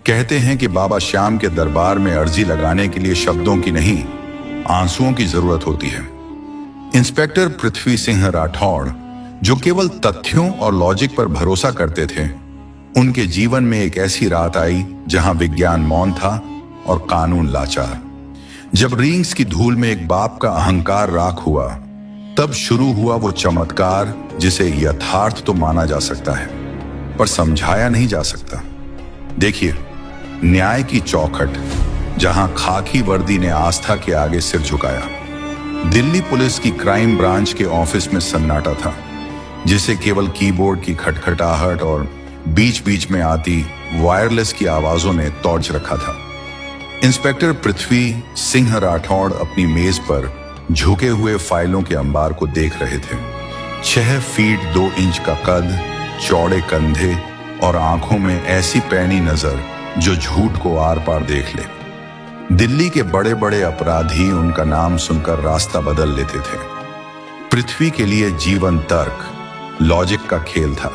कहते हैं कि बाबा श्याम के दरबार में अर्जी लगाने के लिए शब्दों की नहीं, आंसुओं की जरूरत होती है। इंस्पेक्टर पृथ्वी सिंह राठौड़, जो केवल तथ्यों और लॉजिक पर भरोसा करते थे, उनके जीवन में एक ऐसी रात आई जहां विज्ञान मौन था और कानून लाचार। जब रिंग्स की धूल में एक बाप का अहंकार राख हुआ, तब शुरू हुआ वो चमत्कार जिसे यथार्थ तो माना जा सकता है, पर समझाया नहीं जा सकता। देखिए, न्याय की चौखट जहां खाकी वर्दी ने आस्था के आगे सिर झुकाया। दिल्ली पुलिस की क्राइम ब्रांच के ऑफिस में सन्नाटा था, जिसे केवल कीबोर्ड की खटखटाहट और बीच बीच में आती वायरलेस की आवाजों ने तोड़ रखा था। इंस्पेक्टर पृथ्वी सिंह राठौड़ अपनी मेज पर झुके हुए फाइलों के अंबार को देख रहे थे। 6 फीट 2 इंच का कद, चौड़े कंधे और आंखों में ऐसी पैनी नजर जो झूठ को आर पार देख ले। दिल्ली के बड़े बड़े अपराधी उनका नाम सुनकर रास्ता बदल लेते थे। पृथ्वी के लिए जीवन तर्क, लॉजिक का खेल था।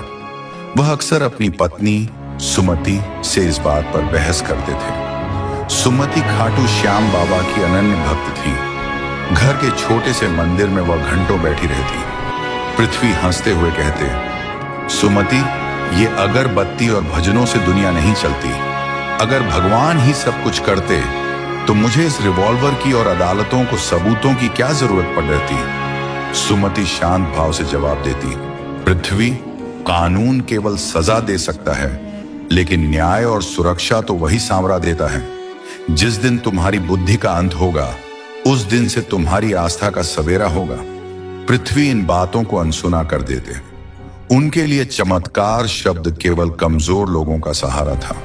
वह अक्सर अपनी पत्नी सुमति से इस बात पर बहस करते थे। सुमति खाटू श्याम बाबा की अनन्य भक्त थी। घर के छोटे से मंदिर में वह घंटों बैठी रहती। पृथ्वी हंसते हुए कहते, सुमति, ये अगरबत्ती और भजनों से दुनिया नहीं चलती। अगर भगवान ही सब कुछ करते तो मुझे इस रिवॉल्वर की और अदालतों को सबूतों की क्या जरूरत पड़ रहती। सुमति शांत भाव से जवाब देती, पृथ्वी, कानून केवल सजा दे सकता है, लेकिन न्याय और सुरक्षा तो वही सांवरा देता है। जिस दिन तुम्हारी बुद्धि का अंत होगा, उस दिन से तुम्हारी आस्था का सवेरा होगा। पृथ्वी इन बातों को अनसुना कर देते। उनके लिए चमत्कार शब्द केवल कमजोर लोगों का सहारा था।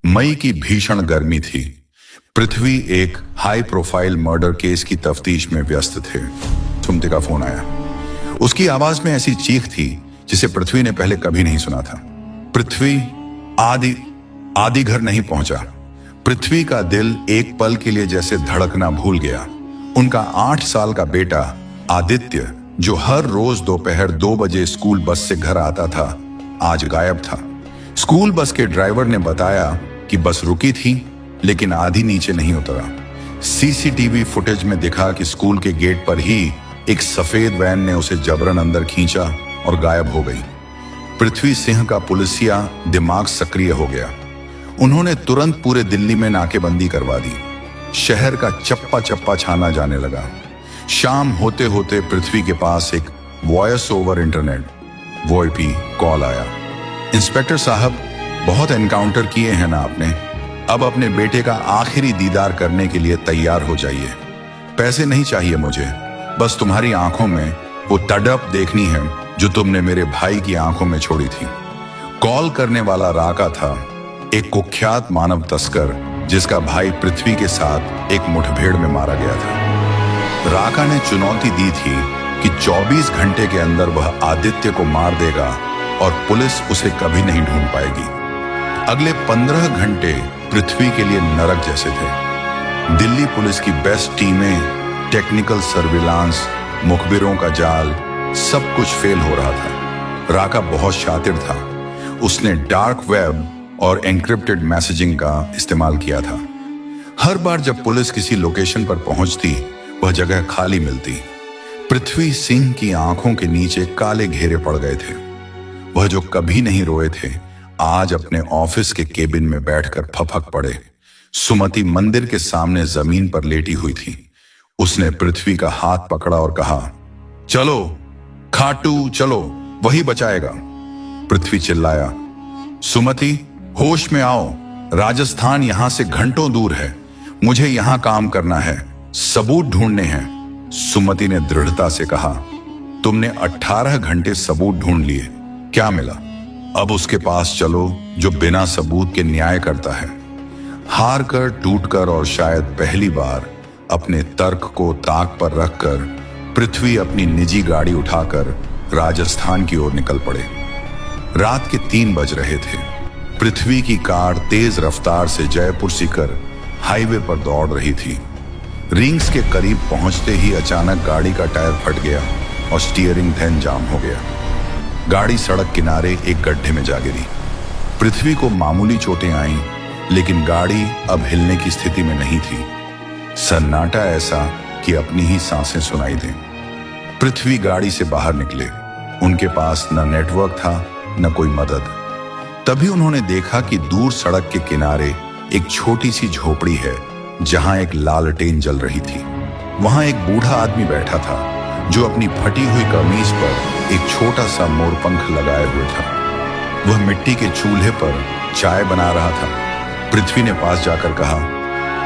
मई की भीषण गर्मी थी। पृथ्वी एक हाई प्रोफाइल मर्डर केस की तफ्तीश में व्यस्त थे। सुमति का फोन आया। उसकी आवाज में ऐसी चीख थी जिसे पृथ्वी ने पहले कभी नहीं सुना था। पृथ्वी आदि घर नहीं पहुंचा। पृथ्वी का दिल एक पल के लिए जैसे धड़कना भूल गया। उनका 8 साल का बेटा आदित्य, जो हर रोज दोपहर 2 बजे स्कूल बस से घर आता था, आज गायब था। स्कूल बस के ड्राइवर ने बताया कि बस रुकी थी, लेकिन आधी नीचे नहीं उतरा। सीसीटीवी फुटेज में दिखा कि स्कूल के गेट पर ही एक सफेद वैन ने उसे जबरन अंदर खींचा और गायब हो गई। पृथ्वी सिंह का पुलिसिया दिमाग सक्रिय हो गया। उन्होंने तुरंत पूरे दिल्ली में नाकेबंदी करवा दी। शहर का चप्पा चप्पा छाना जाने लगा। शाम होते होते पृथ्वी के पास एक वॉइस ओवर इंटरनेट वोआईपी कॉल आया। इंस्पेक्टर साहब, बहुत एनकाउंटर किए हैं ना आपने। अब अपने बेटे का आखिरी दीदार करने के लिए तैयार हो जाइए। पैसे नहीं चाहिए मुझे, बस तुम्हारी आंखों में वो तड़प देखनी है जो तुमने मेरे भाई की आंखों में छोड़ी थी। कॉल करने वाला राका था, एक कुख्यात मानव तस्कर जिसका भाई पृथ्वी के साथ एक मुठभेड़ में मारा गया था। राका ने चुनौती दी थी कि 24 घंटे के अंदर वह आदित्य को मार देगा और पुलिस उसे कभी नहीं ढूंढ पाएगी। अगले 15 घंटे पृथ्वी के लिए नरक जैसे थे। दिल्ली पुलिस की बेस्ट टीमें, टेक्निकल सर्विलांस, मुखबिरों का जाल, सब कुछ फेल हो रहा था। राका बहुत शातिर था। उसने डार्क वेब और एन्क्रिप्टेड मैसेजिंग का इस्तेमाल किया था। हर बार जब पुलिस किसी लोकेशन पर पहुंचती, वह जगह खाली मिलती। पृथ्वी सिंह की आंखों के नीचे काले घेरे पड़ गए थे। वह जो कभी नहीं रोए थे, आज अपने ऑफिस के केबिन में बैठकर फफक पड़े। सुमति मंदिर के सामने जमीन पर लेटी हुई थी। उसने पृथ्वी का हाथ पकड़ा और कहा, चलो खाटू चलो, वही बचाएगा। पृथ्वी चिल्लाया, सुमति होश में आओ, राजस्थान यहां से घंटों दूर है। मुझे यहां काम करना है, सबूत ढूंढने हैं। सुमति ने दृढ़ता से कहा, तुमने 18 घंटे सबूत ढूंढ लिए, क्या मिला? अब उसके पास चलो जो बिना सबूत के न्याय करता है। हार कर, टूट कर और शायद पहली बार अपने तर्क को ताक पर रखकर पृथ्वी अपनी निजी गाड़ी उठाकर राजस्थान की ओर निकल पड़े। रात के 3 बज रहे थे। पृथ्वी की कार तेज रफ्तार से जयपुर सीकर हाईवे पर दौड़ रही थी। रिंग्स के करीब पहुंचते ही अचानक गाड़ी का टायर फट गया और स्टीयरिंग धैन जाम हो गया। गाड़ी सड़क किनारे एक गड्ढे में जा गिरी। पृथ्वी को मामूली चोटें आईं, लेकिन गाड़ी अब हिलने की स्थिति में नहीं थी। सन्नाटा ऐसा कि अपनी ही सांसें सुनाई दें। पृथ्वी गाड़ी से बाहर निकले। उनके पास न नेटवर्क था न कोई मदद। तभी उन्होंने देखा कि दूर सड़क के किनारे एक छोटी सी झोपड़ी है जहां एक लालटेन जल रही थी। वहां एक बूढ़ा आदमी बैठा था जो अपनी फटी हुई कमीज पर एक छोटा सा मोरपंख लगाए हुए था। वह मिट्टी के चूल्हे पर चाय बना रहा था। पृथ्वी ने पास जाकर कहा,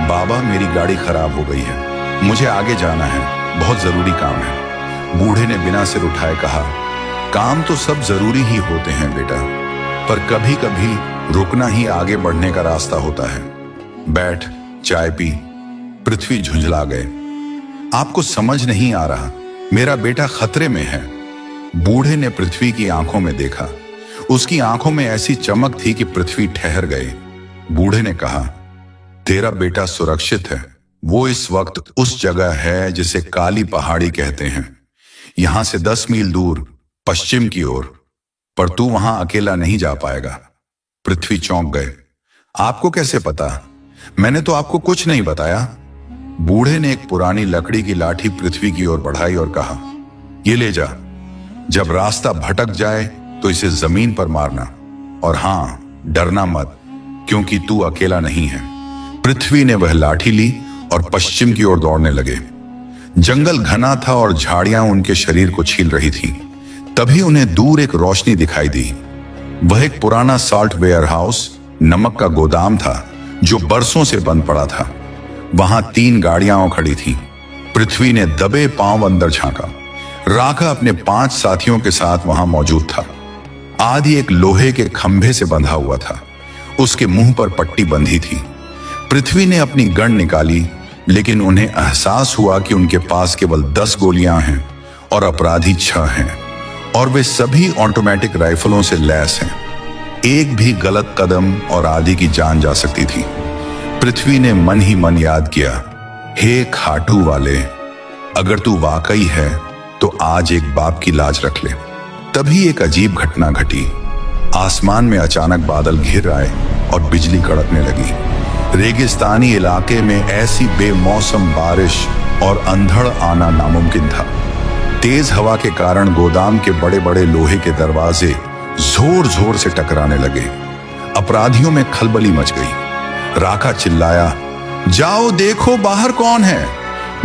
बाबा मेरी गाड़ी खराब हो गई है, मुझे आगे जाना है, बहुत जरूरी काम है। बूढ़े ने बिना सिर उठाए कहा, काम तो सब जरूरी ही होते हैं बेटा, पर कभी कभी रुकना ही आगे बढ़ने का रास्ता होता है। बैठ, चाय पी। पृथ्वी झुंझला गए। आपको समझ नहीं आ रहा, मेरा बेटा खतरे में है। बूढ़े ने पृथ्वी की आंखों में देखा। उसकी आंखों में ऐसी चमक थी कि पृथ्वी ठहर गए। बूढ़े ने कहा, तेरा बेटा सुरक्षित है। वो इस वक्त उस जगह है जिसे काली पहाड़ी कहते हैं, यहां से 10 मील दूर पश्चिम की ओर, पर तू वहां अकेला नहीं जा पाएगा। पृथ्वी चौंक गए। आपको कैसे पता? मैंने तो आपको कुछ नहीं बताया। बूढ़े ने एक पुरानी लकड़ी की लाठी पृथ्वी की ओर बढ़ाई और कहा, ये ले जा। जब रास्ता भटक जाए तो इसे जमीन पर मारना, और हां, डरना मत, क्योंकि तू अकेला नहीं है। पृथ्वी ने वह लाठी ली और पश्चिम की ओर दौड़ने लगे। जंगल घना था और झाड़ियां उनके शरीर को छील रही थीं। तभी उन्हें दूर एक रोशनी दिखाई दी। वह एक पुराना साल्ट वेयर हाउस, नमक का गोदाम था जो बरसों से बंद पड़ा था। वहां 3 गाड़ियां खड़ी थीं। पृथ्वी ने दबे पांव अंदर झांका। राका अपने 5 साथियों के साथ वहां मौजूद था। आदि एक लोहे के खंभे से बंधा हुआ था। उसके मुंह पर पट्टी बंधी थी। पृथ्वी ने अपनी गन निकाली, लेकिन उन्हें एहसास हुआ कि उनके पास केवल 10 गोलियां हैं और अपराधी 6 हैं, और वे सभी ऑटोमेटिक राइफलों से लैस हैं। एक भी गलत कदम और आदि की जान जा सकती थी। पृथ्वी ने मन ही मन याद किया, हे खाटू वाले, अगर तू वाकई है तो आज एक बाप की लाज रख ले। तभी एक अजीब घटना घटी। आसमान में अचानक बादल घिर आए और बिजली कड़कने लगी। रेगिस्तानी इलाके में ऐसी बेमौसम बारिश और अंधड़ आना नामुमकिन था। तेज हवा के कारण गोदाम के बड़े बड़े लोहे के दरवाजे जोर जोर से टकराने लगे। अपराधियों में खलबली मच गई। राका चिल्लाया, जाओ देखो बाहर कौन है।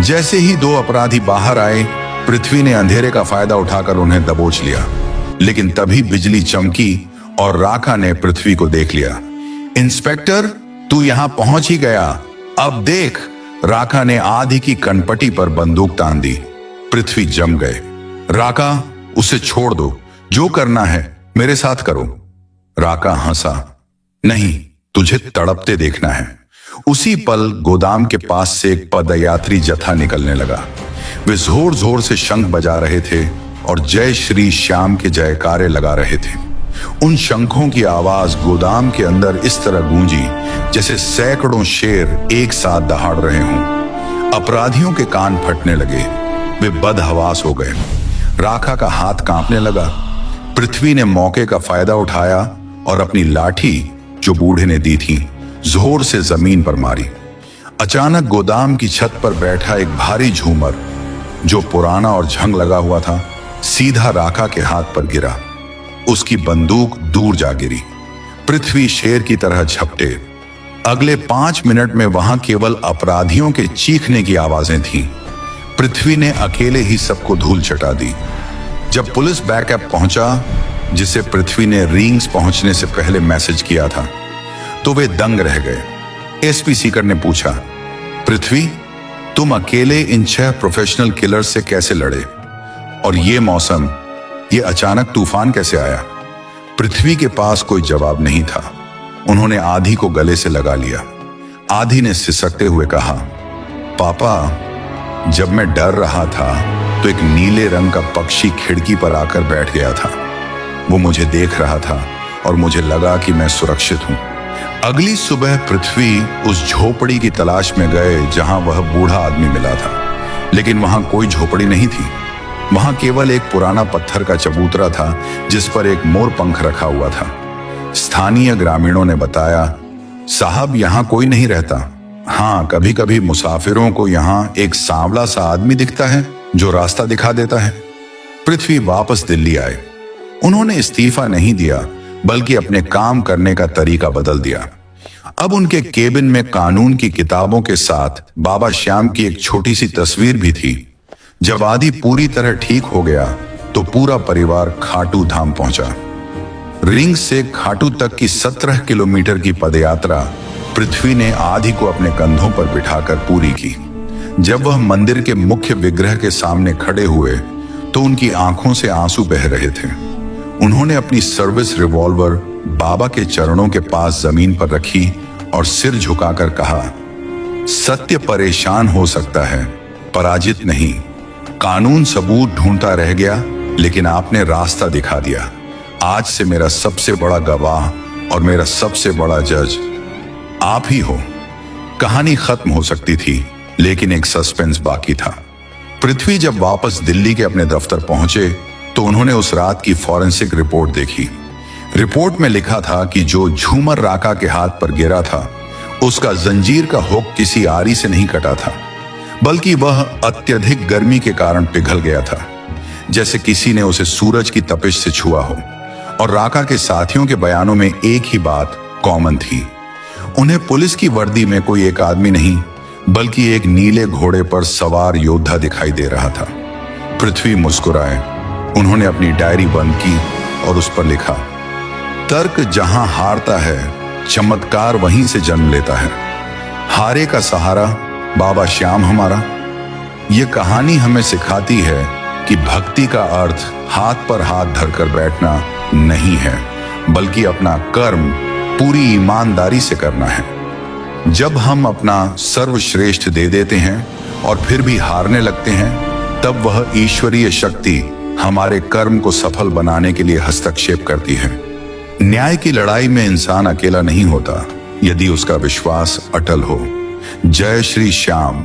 जैसे ही 2 अपराधी बाहर आए, पृथ्वी ने अंधेरे का फायदा उठाकर उन्हें दबोच लिया। लेकिन तभी बिजली चमकी और राका ने पृथ्वी को देख लिया। इंस्पेक्टर, तू यहां पहुंच ही गया, अब देख। राका ने आदि की कनपटी पर बंदूक तान दी। पृथ्वी जम गए। राका, उसे छोड़ दो, जो करना है मेरे साथ करो। राका हंसा, नहीं, तुझे तड़पते देखना है। उसी पल गोदाम के पास से एक पदयात्री जत्था निकलने लगा। वे जोर जोर से शंख बजा रहे थे और जय श्री श्याम के जयकारे लगा रहे थे। उन शंखों की आवाज गोदाम के अंदर इस तरह गूंजी जैसे सैकड़ों शेर एक साथ दहाड़ रहे हों। अपराधियों के कान फटने लगे। वे बदहवास हो गए। राका का हाथ कांपने लगा। पृथ्वी ने मौके का फायदा उठाया और अपनी लाठी जो बूढ़े ने दी थी जोर से जमीन पर मारी। अचानक गोदाम की छत पर बैठा एक भारी झूमर जो पुराना और झंग लगा हुआ था, सीधा राका के हाथ पर गिरा। उसकी बंदूक दूर जा गिरी। पृथ्वी शेर की तरह झपटे। अगले 5 मिनट में वहां केवल अपराधियों के चीखने की आवाजें थीं। पृथ्वी ने अकेले ही सबको धूल चटा दी। जब पुलिस बैकअप पहुंचा, जिसे पृथ्वी ने रिंग्स पहुंचने से पहले मैसेज किया था, तो वे दंग रह गए। एसपी सीकर ने पूछा, पृथ्वी, तुम अकेले इन 6 प्रोफेशनल किलर्स से कैसे लड़े? और ये मौसम, ये अचानक तूफान कैसे आया? पृथ्वी के पास कोई जवाब नहीं था। उन्होंने आधी को गले से लगा लिया। आधी ने सिसकते हुए कहा, पापा, जब मैं डर रहा था तो एक नीले रंग का पक्षी खिड़की पर आकर बैठ गया था। वो मुझे देख रहा था और मुझे लगा कि मैं सुरक्षित हूं। अगली सुबह पृथ्वी उस झोपड़ी की तलाश में गए जहां वह बूढ़ा आदमी मिला था, लेकिन वहां कोई झोपड़ी नहीं थी। वहां केवल एक पुराना पत्थर का चबूतरा था जिस पर एक मोर पंख रखा हुआ था। स्थानीय ग्रामीणों ने बताया, साहब, यहाँ कोई नहीं रहता। हाँ, कभी कभी मुसाफिरों को यहाँ एक सांवला सा आदमी दिखता है जो रास्ता दिखा देता है। पृथ्वी वापस दिल्ली आए। उन्होंने इस्तीफा नहीं दिया, बल्कि अपने काम करने का तरीका बदल दिया। अब उनके केबिन में कानून की किताबों के साथ बाबा श्याम की एक छोटी सी तस्वीर भी थी। जब आदि पूरी तरह ठीक हो गया तो पूरा परिवार खाटू धाम पहुंचा। रिंग से खाटू तक की 17 किलोमीटर की पदयात्रा पृथ्वी ने आदि को अपने कंधों पर बिठाकर पूरी की। जब वह मंदिर के मुख्य विग्रह के सामने खड़े हुए तो उनकी आंखों से आंसू बह रहे थे। उन्होंने अपनी सर्विस रिवॉल्वर बाबा के चरणों के पास जमीन पर रखी और सिर झुकाकर कहा, सत्य परेशान हो सकता है, पराजित नहीं। कानून सबूत ढूंढता रह गया, लेकिन आपने रास्ता दिखा दिया। आज से मेरा सबसे बड़ा गवाह और मेरा सबसे बड़ा जज आप ही हो। कहानी खत्म हो सकती थी, लेकिन एक सस्पेंस बाकी था। पृथ्वी जब वापस दिल्ली के अपने दफ्तर पहुंचे तो उन्होंने उस रात की फॉरेंसिक रिपोर्ट देखी। रिपोर्ट में लिखा था कि जो झूमर राका के हाथ पर गिरा था, उसका जंजीर का हुक किसी आरी से नहीं कटा था, बल्कि वह अत्यधिक गर्मी के कारण पिघल गया था, जैसे किसी ने उसे सूरज की तपिश से छुआ हो। और राका के साथियों के बयानों में एक ही बात कॉमन थी, उन्हें पुलिस की वर्दी में कोई एक आदमी नहीं, बल्कि एक नीले घोड़े पर सवार योद्धा दिखाई दे रहा था। पृथ्वी मुस्कुराए। उन्होंने अपनी डायरी बंद की और उस पर लिखा, तर्क जहां हारता है, चमत्कार वहीं से जन्म लेता है। हारे का सहारा बाबा श्याम हमारा। ये कहानी हमें सिखाती है कि भक्ति का अर्थ हाथ पर हाथ धरकर बैठना नहीं है, बल्कि अपना कर्म पूरी ईमानदारी से करना है। जब हम अपना सर्वश्रेष्ठ दे देते हैं और फिर भी हारने लगते हैं, तब वह ईश्वरीय शक्ति हमारे कर्म को सफल बनाने के लिए हस्तक्षेप करती है। न्याय की लड़ाई में इंसान अकेला नहीं होता, यदि उसका विश्वास अटल हो। जय श्री श्याम।